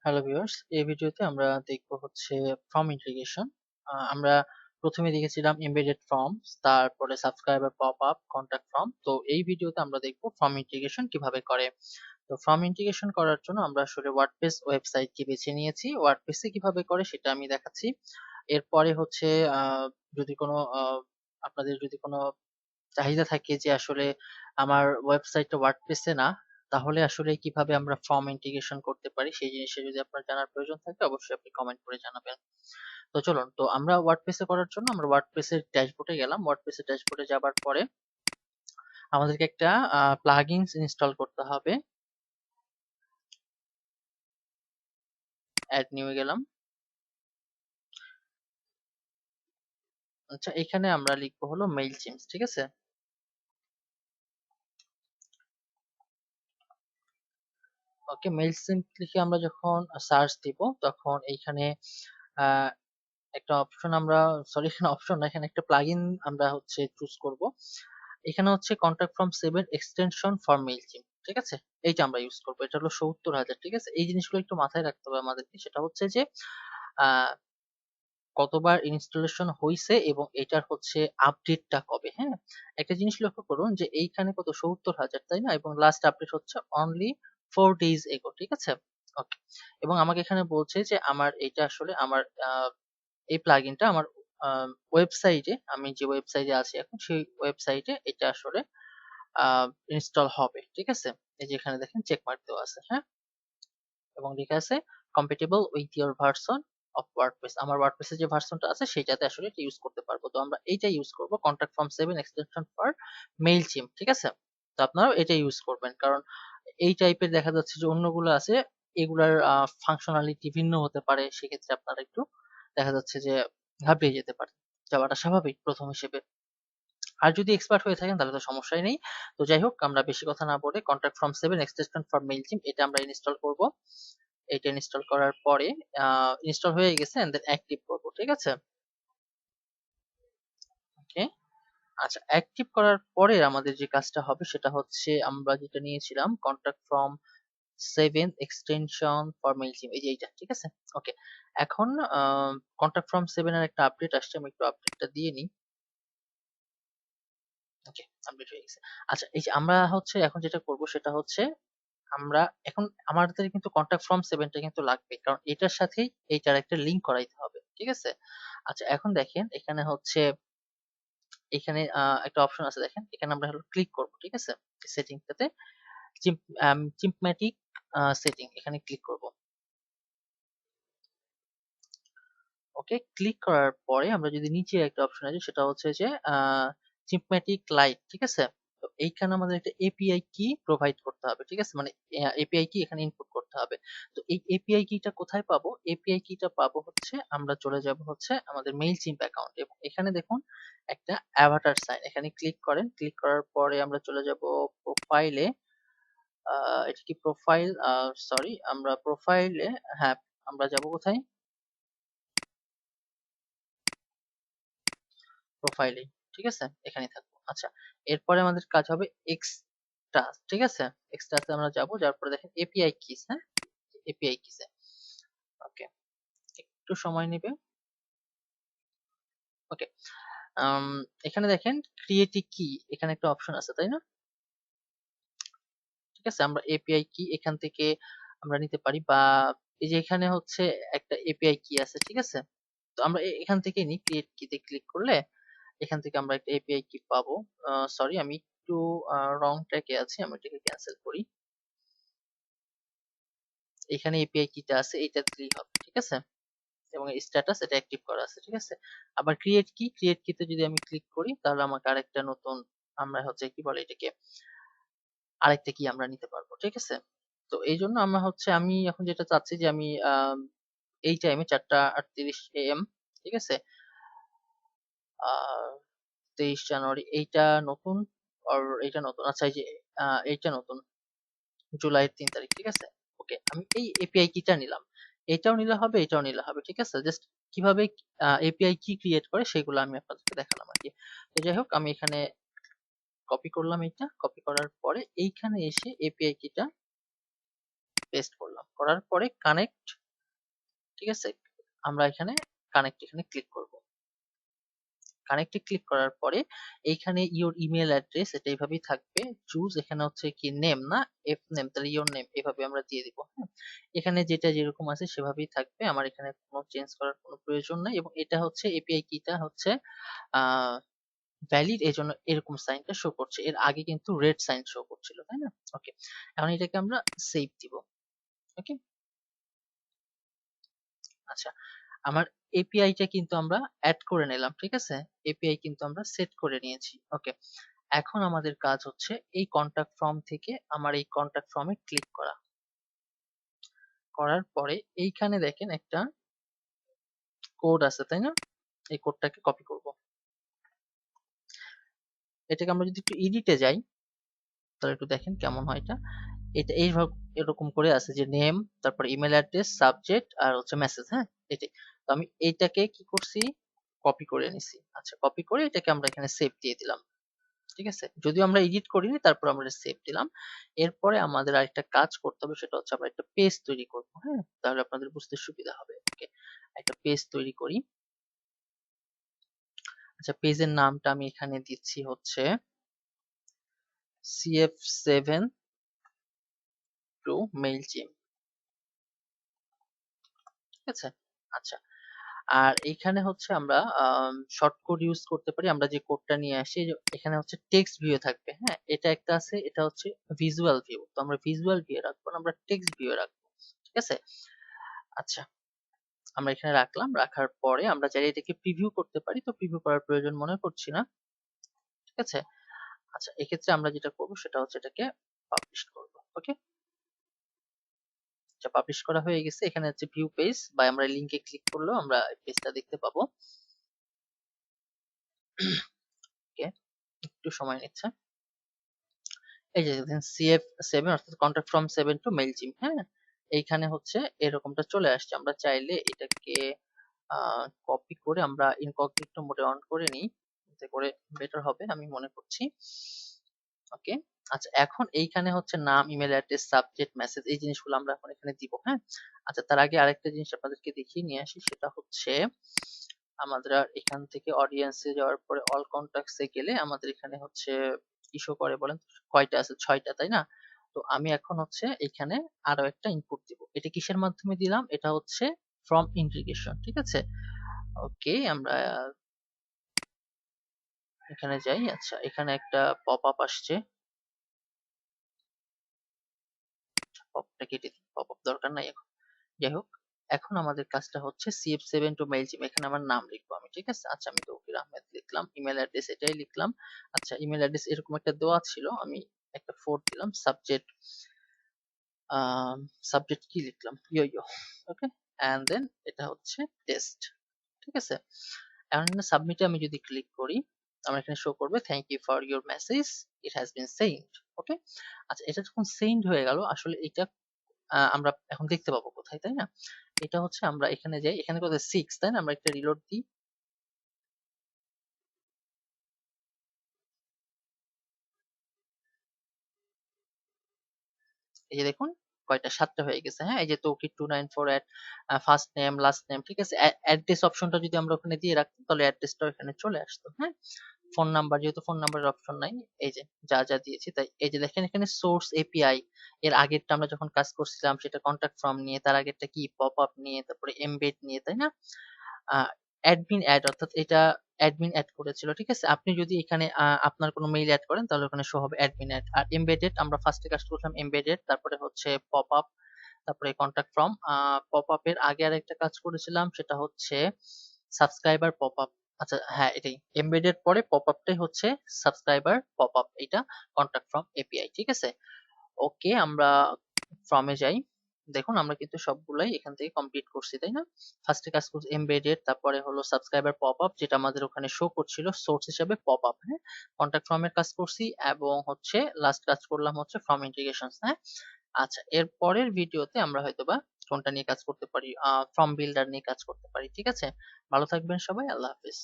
Hello viewers, এই ভিডিওতে আমরা দেখব হচ্ছে ফর্ম ইন্টিগ্রেশন। আমরা প্রথমে দেখেছিলাম এমবেডেড ফর্মস, তারপরে subscriber pop up, contact form. তো এই ভিডিওতে আমরা দেখব ফর্ম ইন্টিগ্রেশন কিভাবে করে। তো ফর্ম ইন্টিগ্রেশন করার জন্য আমরা আসলে ওয়ার্ডপ্রেস ওয়েবসাইটকে বেছে নিয়েছি। ওয়ার্ডপ্রেসে কিভাবে করে সেটা আমি দেখাচ্ছি। এরপরে হচ্ছে যদি কোনো আপনাদের যদি কোনো চাহিদা থাকে যে আসলে আমার ওয়েবসাইটটা ওয়ার্ডপ্রেসে না, তাহলে আসলে কিভাবে আমরা ফর্ম ইন্টিগ্রেশন করতে পারি সেই জিনিসটা যদি আপনার জানার প্রয়োজন থাকে অবশ্যই আপনি কমেন্ট করে জানাবেন। তো চলুন, তো আমরা ওয়ার্ডপ্রেসে করার জন্য আমরা ওয়ার্ডপ্রেসের ড্যাশবোর্ডে গেলাম। ওয়ার্ডপ্রেসের ড্যাশবোর্ডে যাবার পরে আমাদেরকে একটা প্লাগইনস ইনস্টল করতে হবে। অ্যাড নিউ এ গেলাম। আচ্ছা, এখানে আমরা লিখবো হলো মেইল চিমস, ঠিক আছে। ওকে, মেইল চিমস লিখে আমরা যখন সার্চ দিব তখন এইখানে আহ, একটা অপশন আমরা, সরি এখানে অপশন না, এখানে একটা প্লাগইন আমরা হচ্ছে চুজ করব। এখানে হচ্ছে কন্টাক্ট ফ্রম 7 এক্সটেনশন ফর মেইলচিম্প, ঠিক আছে। এইটা আমরা ইউজ করবো, এটা হলো 70,000, ঠিক আছে। এই জিনিসগুলো একটু মাথায় রাখতে হবে আমাদেরকে। সেটা হচ্ছে যে আহ কতবার ইনস্টলেশন হয়েছে এবং এটার হচ্ছে আপডেটটা কবে। হ্যাঁ, একটা জিনিস লক্ষ্য করুন যে এইখানে কত 70,000, তাই না, এবং লাস্ট আপডেট হচ্ছে অনলি 4 days এগো, ঠিক আছে। ওকে, এবং আমাকে এখানে বলছে যে আমার এটা আসলে আমার এই প্লাগইনটা আমার ওয়েবসাইটে, আমি যে ওয়েবসাইটে আছি এখন সেই ওয়েবসাইটে এটা আসলে ইনস্টল হবে, ঠিক আছে। এই যে এখানে দেখেন চেক মার্ক দেওয়া আছে, হ্যাঁ, এবং লেখা আছে compatible with your version of WordPress. আমার ওয়ার্ডপ্রেসের যে ভার্সনটা আছে সেটাতে আসলে এটা ইউজ করতে পারবো। তো আমরা এইটা ইউজ করব, contact from 7 extension for mail চিম, ঠিক আছে। তো আপনারাও এটা ইউজ করবেন, কারণ এই টাইপের দেখা যাচ্ছে যে অন্যগুলো আছে, এগুলার ফাংশনালিটি ভিন্ন হতে পারে। সেক্ষেত্রে আপনারা একটু দেখা যাচ্ছে যে ঘাবড়িয়ে যেতে পারে, যাওয়াটা স্বাভাবিক প্রথম হিসেবে। আর যদি এক্সপার্ট হয়ে থাকেন তাহলে তো সমস্যাই নেই। তো যাই হোক, আমরা বেশি কথা না বলে কন্টাক্ট ফ্রম 7 এক্সটেনশন ফর মেইলচিম এটা আমরা ইনস্টল করব। এটা ইনস্টল করার পরে ইনস্টল হয়ে গেছে, এন্ড দেন অ্যাক্টিভ করব, ঠিক আছে। ওকে, আচ্ছা, অ্যাক্টিভ করার পরে আমাদের যে কাজটা হবে সেটা হচ্ছে আমরা যেটা নিয়েছিলাম কন্টাক্ট ফ্রম 7 এক্সটেনশন ফর মেইলচিম, এই যে এইটা, ঠিক আছে। ওকে, এখন কন্টাক্ট ফ্রম 7 এর একটা আপডেট আসছে, আমি একটু আপডেটটা দিয়ে নিই। ওকে, আপডেট হয়ে গেছে। আচ্ছা, এই যে আমরা হচ্ছে এখন যেটা করব সেটা হচ্ছে আমরা এখন আমাদের কিন্তু কন্টাক্ট ফর্ম 7 টা কিন্তু লাগবে, কারণ এটার সাথেই এইটার একটা লিংক করাইতে হবে, ঠিক আছে। আচ্ছা, এখন দেখেন এখানে হচ্ছে এখানে একটা অপশন আছে, দেখেন এখানে আমরা হলো ক্লিক করব, ঠিক আছে। সেটিংটাতে চিম্পম্যাটিক সেটিং, এখানে ক্লিক করব। ওকে, ক্লিক করার পরে আমরা যদি নিচে একটা অপশন আছে সেটা হচ্ছে যে চিম্পম্যাটিক লাইট, ঠিক আছে। তো এইখানে আমাদের একটা এপিআই কি প্রোভাইড করতে হবে, ঠিক আছে, মানে এপিআই কি এখানে ইনপুট করতে হবে। তো এই এপিআই কিটা কোথায় পাবো? এপিআই কিটা পাবো হচ্ছে আমরা চলে যাব হচ্ছে আমাদের মেইল চিম্প অ্যাকাউন্ট, এবং এখানে দেখুন একটা অ্যাভাটার সাইন, এখানে ক্লিক করেন। ক্লিক করার পরে আমরা চলে যাব প্রোফাইলে। এটা কি প্রোফাইল? সরি, আমরা প্রোফাইলে, হ্যাঁ, আমরা যাব কোথায়? প্রোফাইলে, ঠিক আছে, এখানেই থাকবো। আচ্ছা, এরপরে আমাদের কাজ হবে এক্সট্রা, ঠিক আছে। এক্সট্রাতে আমরা যাবো, যার পরে দেখেন এপিআই কিস, হ্যাঁ, এপিআই কিসে। ওকে, একটু সময় নেবে। ওকে, এখানে দেখেন ক্রিয়েট কি, এখানে একটা অপশন আছে, তাই না? ঠিক আছে, আমরা এপিআই কি এখান থেকে আমরা নিতে পারি, বা এই যে এখানে হচ্ছে একটা এপিআই কি আছে, ঠিক আছে। তো আমরা এখান থেকে নিই, ক্রিয়েট কিতে ক্লিক করলে এখান থেকে আমরা একটা এপিআই কি পাবো। সরি, আমি একটু রং ট্র্যাকে আছি, আমি এটাকে ক্যান্সেল করি। এখানে এপিআই কিটা আছে, এটা দিলেই হবে, ঠিক আছে। এবং স্ট্যাটাস এটা অ্যাক্টিভ করা আছে, ঠিক আছে। আবার ক্রিয়েট কি, ক্রিয়েট কিতে যদি আমি ক্লিক করি তাহলে আমাকে আরেকটা নতুন, আমরা হচ্ছে কি বলে এটাকে, আরেকটা কি আমরা নিতে পারবো, ঠিক আছে। তো এই জন্য আমরা হচ্ছে আমি এখন যেটা চাচ্ছি যে আমি এই টাইমে 4:38 AM, ঠিক আছে, আহ 23 জানুয়ারি, এইটা নতুন, আর এইটা নতুন, আচ্ছা এই যে এইটা নতুন, জুলাইয়ের 3 তারিখ, ঠিক আছে। ওকে, আমি এই এপিআই কিটা নিলাম, এটাও নিলে হবে, এটাও নিলে হবে, ঠিক আছে। জাস্ট কিভাবে এপিআই কি ক্রিয়েট করে সেগুলো আমি আপনাদেরকে দেখালাম আর কি। তো যাই হোক, আমি এখানে কপি করলাম, এটা কপি করার পরে এইখানে এসে এপিআই কিটা পেস্ট করলাম, করার পরে কানেক্ট, ঠিক আছে, আমরা এখানে কানেক্ট এখানে ক্লিক করব। কানেক্টে ক্লিক করার পরে এইখানে ইওর ইমেল অ্যাড্রেস এটা এইভাবেই থাকবে। চুজ এখানে হচ্ছে কি নেম না এফ নেম, তাহলে ইওর নেম এভাবে আমরা দিয়ে দিব। হ্যাঁ, এখানে যেটা যেরকম আছে সেভাবেই থাকবে, আমার এখানে কোনো চেঞ্জ করার কোনো প্রয়োজন নাই। এবং এটা হচ্ছে এপিআই কিটা হচ্ছে আহ ভ্যালিড, এই জন্য এরকম সাইনটা শো করছে, এর আগে কিন্তু রেড সাইন শো করছিল, তাই না? ওকে, এখন এটাকে আমরা সেভ দিব। ওকে, আচ্ছা, আমার এপিআইটা কিন্তু আমরা অ্যাড করে নিলাম, ঠিক আছে, এপিআই কিন্তু আমরা সেট করে নিয়েছি। ওকে, এখন আমাদের কাজ হচ্ছে এই কন্টাক্ট ফর্ম থেকে আমার এই কন্টাক্ট ফর্মে ক্লিক করা, করার পরে এইখানে দেখেন একটা কোড আছে, তাই না? এই কোডটাকে কপি করব। এটাকে আমরা যদি একটু এডিটে যাই তাহলে একটু দেখেন কেমন হয় এটা। এটা এইভাবে এরকম করে আছে যে নেম, তারপর ইমেল অ্যাড্রেস, সাবজেক্ট আর হচ্ছে মেসেজ। হ্যাঁ, এটাই। তো আমি এইটাকে কি করছি, কপি করে নিছি। আচ্ছা, কপি করে এটাকে আমরা এখানে সেভ দিয়ে দিলাম, ঠিক আছে, যদিও আমরা এডিট করিনি, তারপর আমরা সেভ দিলাম। এরপরে আমাদের আরেকটা কাজ করতে হবে, সেটা হচ্ছে আমরা একটা পেজ তৈরি করব। হ্যাঁ, তাহলে আপনাদের বুঝতে সুবিধা হবে। ওকে, একটা পেজ তৈরি করি। আচ্ছা, পেজের নামটা আমি এখানে দিচ্ছি হচ্ছে CF7 টু MailChimp, ঠিক আছে। আচ্ছা, আর এইখানে হচ্ছে আমরা শর্ট কোড ইউজ করতে পারি, আমরা যে কোডটা নিয়ে আসি। এখানে হচ্ছে টেক্সট ভিউ থাকবে। হ্যাঁ, এটা একটা আছে, এটা হচ্ছে ভিজুয়াল ভিউ, তো আমরা ভিজুয়াল ভিউ রাখবো না, আমরা টেক্সট ভিউ রাখবো, ঠিক আছে। আচ্ছা, আমরা এখানে রাখলাম, রাখার পরে আমরা চাইলে এটাকে প্রিভিউ করতে পারি, তো প্রিভিউ করার প্রয়োজন মনে করছি না, ঠিক আছে। আচ্ছা, এক্ষেত্রে আমরা যেটা করবো সেটা হচ্ছে এটাকে পাবলিশ করব। ওকে, আচ্ছা, পাবলিশ করা হয়ে গেছে। এখানে হচ্ছে ভিউ পেজ, বা আমরা লিংকে ক্লিক করলেও আমরা পেজটা দেখতে পাবো। ওকে, একটু সময় নিচ্ছে। এই যে দেখেন CF7 অর্থাৎ কন্টাক্ট ফ্রম 7 টু মেইলচিম্প। হ্যাঁ, এইখানে হচ্ছে এরকমটা চলে আসছে। আমরা চাইলে এটাকে কপি করে আমরা ইনকগনিটো মোডে অন করে নিই, এতে করে বেটার হবে আমি মনে করছি। ওকে, আচ্ছা, এখন এইখানে হচ্ছে নাম, ইমেল অ্যাড্রেস, সাবজেক্ট, মেসেজ, এই জিনিসগুলো আমরা এখন এখানে দিব। হ্যাঁ, আচ্ছা, তার আগে আরেকটা জিনিস আপনাদেরকে দেখিয়ে নিয়ে আসি, সেটা হচ্ছে আমাদের এখান থেকে অডিয়েন্সে যাওয়ার পরে অল কন্টাক্টসে গেলে আমাদের এখানে হচ্ছে ইস্যু করে বলেন কয়টা আছে, 6টা, তাই না? তো আমি এখন হচ্ছে এখানে আরো একটা ইনপুট দিব। এটা কিসের মাধ্যমে দিলাম, এটা হচ্ছে ফ্রম ইন্টিগ্রেশন, ঠিক আছে। ওকে, আমরা এখানে যাই। আচ্ছা, এখানে একটা পপ আপ আসছে, পপটা কেটে দিই, পপ আপ দরকার নাই এখন। যাই হোক, এখন আমাদের কাজটা হচ্ছে CF7 টু মেইলচিম, এখানে আমার নাম লিখবো আমি, ঠিক আছে। আচ্ছা, আমি তৌকির আহমেদ লিখলাম, ইমেল অ্যাড্রেস এটাই লিখলাম। আচ্ছা, ইমেল অ্যাড্রেস এরকম একটা দেওয়া ছিল, আমি একটা 4 দিলাম। সাবজেক্ট, সাবজেক্ট কি লিখলাম, ইয়ো ইয়ো। ওকে, এন্ড দেন এটা হচ্ছে টেস্ট, ঠিক আছে। এখন সাবমিটে আমি যদি ক্লিক করি, আমার এখানে শো করবে thank you for your message, it has been send. Okay, আচ্ছা, এটা যখন সেন্ড হয়ে গেল, আসলে এটা আমরা এখন দেখতে পাবো কোথায়, তাই না? এটা হচ্ছে আমরা এখানে যাই, এখানে কোথায় 6, তাই না? আমরা একটা রিলোড দিই। এই যে দেখুন কয়টা, 7টা হয়ে গেছে। হ্যাঁ, এই যে Taukir 294 at first name last name, ঠিক আছে। অ্যাড্রেস অপশনটা যদি আমরা ওখানে দিয়ে রাখতাম তাহলে অ্যাড্রেসটাও এখানে চলে আসতো। হ্যাঁ, ফোন নাম্বার, যেহেতু ফোন নাম্বারের অপশন নাই, এই যে যা যা দিয়েছি তাই। এই যে দেখেন এখানে সোর্স এপিআই, এর আগেরটা আমরা যখন কাজ করছিলাম সেটা কন্টাক্ট ফর্ম নিয়ে, তার আগেরটা কি পপ আপ নিয়ে, তারপরে এমবেড নিয়ে, তাই না? অ্যাডমিন অ্যাড, অর্থাৎ এটা অ্যাডমিন অ্যাড করেছিল, ঠিক আছে। আপনি যদি এখানে আপনার কোনো মেইল অ্যাড করেন তাহলে ওখানে শো হবে অ্যাডমিন অ্যাড। আর এমবেডেড, আমরা ফার্স্টে কাজ করলাম এমবেডেড, তারপরে হচ্ছে পপ আপ, তারপরে কন্টাক্ট ফর্ম। পপ আপের আগে আর একটা কাজ করেছিলাম, সেটা হচ্ছে সাবস্ক্রাইবার পপ আপ। আচ্ছা, হ্যাঁ, এটাই এমবেডেড, পরে পপ আপটাই হচ্ছে সাবস্ক্রাইবার পপ আপ, এটা কন্টাক্ট ফর্ম এপিআই, ঠিক আছে। ওকে, আমরা ফর্মে যাই। দেখুন আমরা কিন্তু সবগুলাই এখান থেকে কমপ্লিট করছি, তাই না? ফার্স্টে কাজ করছি এমবেডেড, তারপরে হলো সাবস্ক্রাইবার পপ আপ, যেটা আমাদের ওখানে শো করছিল সোর্স হিসেবে পপ আপ। হ্যাঁ, কন্টাক্ট ফর্মের কাজ করছি, এবং হচ্ছে লাস্ট কাজ করলাম হচ্ছে ফর্ম ইন্টিগ্রেশন। হ্যাঁ, আচ্ছা, এর পরের ভিডিওতে আমরা হয়তোবা কোনটা নিয়ে কাজ করতে পারি, ফর্ম বিল্ডার নিয়ে কাজ করতে পারি, ঠিক আছে। ভালো থাকবেন সবাই, আল্লাহ হাফিজ।